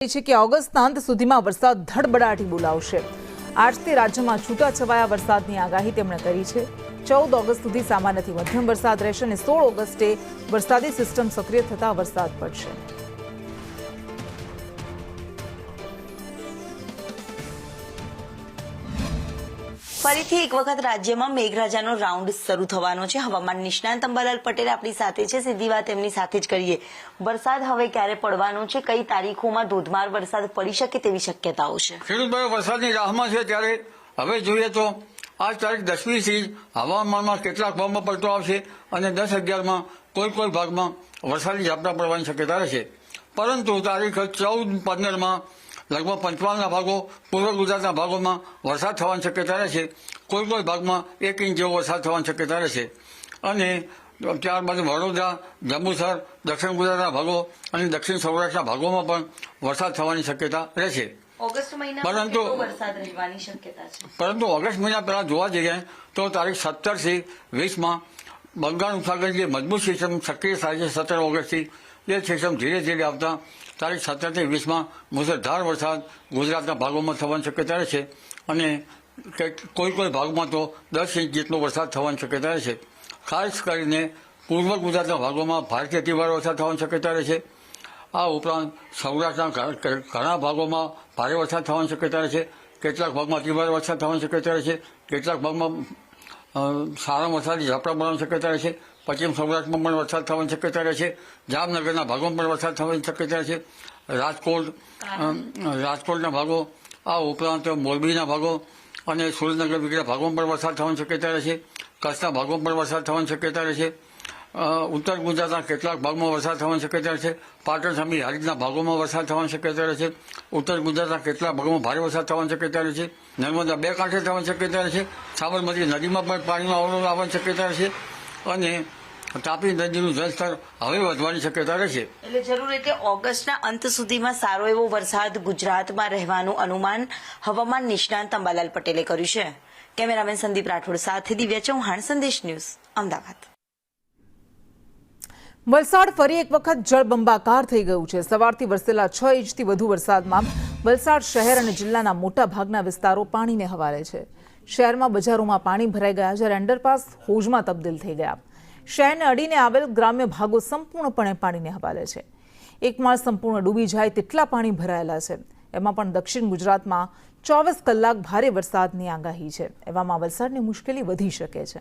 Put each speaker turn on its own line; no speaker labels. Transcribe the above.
છે કે ઓગસ્ટના અંત સુધીમાં વરસાદ ધડબડાટી બોલાવશે। આજથી રાજ્યમાં છૂટાછવાયા વરસાદની આગાહી તેમણે કરી છે। 14 ઓગસ્ટ સુધી સામાન્યથી મધ્યમ વરસાદ રહેશે અને 16 ઓગસ્ટે વરસાદી સિસ્ટમ સક્રિય થતા વરસાદ પડશે।
ફરીથી એક વખત રાજ્યમાં મેઘરાજાનો રાઉન્ડ શરૂ થવાનો છે। હવામાન નિષ્ણાંત અંબાલાલ પટેલ આપણી સાથે છે। સીધી વાત એમની સાથે જ કરીએ। વરસાદ હવે ક્યારે પડવાનો છે, કઈ તારીખોમાં ધોધમાર વરસાદ પડી શકે તેવી શક્યતાઓ છે?
ખેડૂતભાઈઓ વરસાદની રાહમાં છે ત્યારે હવે જોઈએ તો આ તારીખ 10મીથી હવામાનમાં કેટલાક ભાગમાં પલટો આવશે અને 10-11માં કોઈ ભાગમાં વરસાદી ઝાપટા પડવાની શક્યતા રહેશે। પરંતુ તારીખ 14-15માં લગભગ પંચમહાલના ભાગો, પૂર્વ ગુજરાતના ભાગોમાં વરસાદ થવાની શક્યતા રહેશે। કોઈ ભાગમાં 1 ઇંચ જેવો વરસાદ થવાની શક્યતા રહેશે અને ત્યારબાદ વડોદરા, જંબુસર, દક્ષિણ ગુજરાતના ભાગો અને દક્ષિણ સૌરાષ્ટ્રના ભાગોમાં પણ વરસાદ થવાની શક્યતા રહેશે।
ઓગસ્ટ મહિનામાં કેટલો વરસાદ રહેવાની શક્યતા છે?
પરંતુ ઓગસ્ટ મહિના પહેલા જોવા જઈએ તો તારીખ 17થી 20માં બંગાળ ઉપસાગરની જે મજબૂત સિસ્ટમ સક્રિય થાય છે 17 ઓગસ્ટથી, એ સિસ્ટમ ધીરે ધીરે આવતા તારીખ 17થી 20માં મુસળધાર વરસાદ ગુજરાતના ભાગોમાં થવાની શક્યતા રહેશે અને કોઈ ભાગમાં તો 10 ઇંચ જેટલો વરસાદ થવાની શક્યતા રહેશે। ખાસ કરીને પૂર્વ ગુજરાતના ભાગોમાં ભારેથી અતિભારે વરસાદ થવાની શક્યતા રહેશે। આ ઉપરાંત સૌરાષ્ટ્રના ઘણા ભાગોમાં ભારે વરસાદ થવાની શક્યતા રહેશે। કેટલાક ભાગમાં અતિભારે વરસાદ થવાની શક્યતા રહેશે। કેટલાક ભાગમાં સારા વરસાદી ઝાપટા પડવાની શક્યતા રહેશે। પશ્ચિમ સૌરાષ્ટ્રમાં પણ વરસાદ થવાની શક્યતા રહેશે। જામનગરના ભાગોમાં પણ વરસાદ થવાની શક્યતા રહેશે। રાજકોટના ભાગો, આ ઉપરાંત મોરબીના ભાગો અને સુરેન્દ્રનગર વગેરે ભાગોમાં પણ વરસાદ થવાની શક્યતા રહેશે। કચ્છના ભાગોમાં પણ વરસાદ થવાની શક્યતા રહેશે। ઉત્તર ગુજરાતના કેટલાક ભાગમાં વરસાદ થવાની શક્યતા રહેશે। પાટણ સામે હારીજના ભાગોમાં વરસાદ થવાની શક્યતા રહેશે। ઉત્તર ગુજરાતના કેટલાક ભાગોમાં ભારે વરસાદ થવાની શક્યતા રહેશે। નર્મદા બે કાંઠે થવાની શક્યતા રહેશે। સાબરમતી નદીમાં પણ પાણીમાં અવરોધ આવવાની શક્યતા રહેશે અને તાપી નદીનું જળસ્તર હવે વધવાની શક્યતા રહેશે।
એટલે જરૂર એટલે ઓગસ્ટના અંત સુધીમાં સારો એવો વરસાદ ગુજરાતમાં રહેવાનું અનુમાન હવામાન નિષ્ણાંત અંબાલાલ પટેલે કર્યું છે। કેમેરામેન સંદીપ રાઠોડ સાથે દિવ્યા ચૌહાણ, સંદેશ ન્યૂઝ, અમદાવાદ।
વલસાડ ફરી એક વખત જળબંબાકાર થઈ ગયું છે। સવારથી વરસેલા 6 ઇંચથી વધુ વરસાદમાં વલસાડ શહેર અને જિલ્લાના મોટા ભાગના વિસ્તારો પાણીને હવાલે છે। શહેરમાં બજારોમાં પાણી ભરાઈ ગયા જ્યારે અંડરપાસ હોજમાં તબદીલ થઈ ગયા। શહેરને અડીને આવેલ ગ્રામ્ય ભાગો સંપૂર્ણપણે પાણીને હવાલે છે। એક માળ સંપૂર્ણ ડૂબી જાય તેટલા પાણી ભરાયેલા છે। એમાં પણ દક્ષિણ ગુજરાતમાં 24 કલાક ભારે વરસાદની આગાહી છે। એવામાં વલસાડની મુશ્કેલી વધી શકે છે।